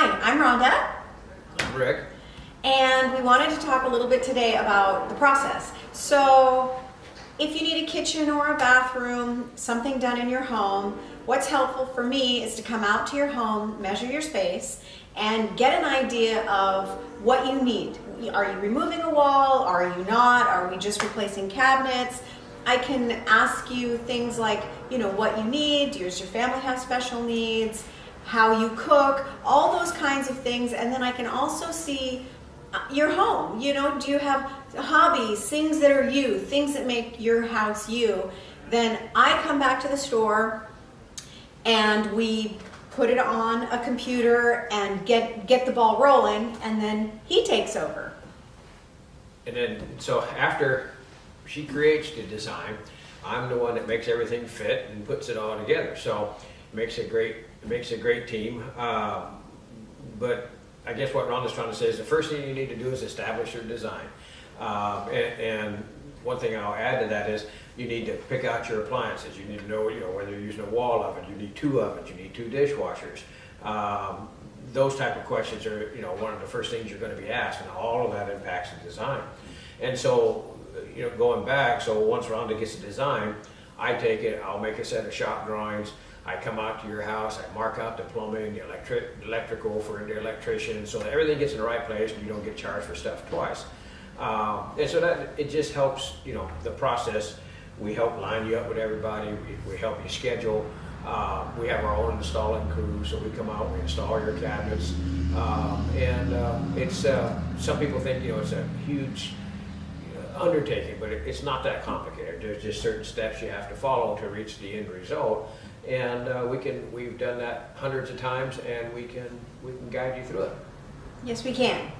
Hi, I'm Rhonda, I'm Rick. and we wanted to talk a little bit today about the process. So, if you need a kitchen or a bathroom, something done in your home, what's helpful for me is to come out to your home, measure your space, and get an idea of what you need. Are you removing a wall? Are you not? Are we just replacing cabinets? I can ask you things like, what you need. Does your family have special needs? How you cook, all those kinds of things. And then I can also see your home. Do you have hobbies, things that are you, things that make your house you? Then I come back to the store and we put it on a computer and get the ball rolling, and then he takes over. And then, so after she creates the design, I'm the one that makes everything fit and puts it all together. So it makes a great team. But I guess what Rhonda's trying to say is the first thing you need to do is establish your design. And one thing I'll add to that is you need to pick out your appliances. You need to know, whether you're using a wall oven, you need 2 ovens, you need 2 dishwashers. Those type of questions are, one of the first things you're going to be asked, and all of that impacts the design. And so, going back, so once Rhonda gets the design, I take it, I'll make a set of shop drawings, I come out to your house, I mark out the plumbing, the electrical for the electrician, so that everything gets in the right place and you don't get charged for stuff twice. And so that it just helps, the process. We help line you up with everybody, we help you schedule. We have our own installing crew, so we come out, we install your cabinets. It's some people think, it's a huge undertaking, but it's not that complicated. There's just certain steps you have to follow to reach the end result. And we've done that hundreds of times, and we can guide you through it. Yes, we can.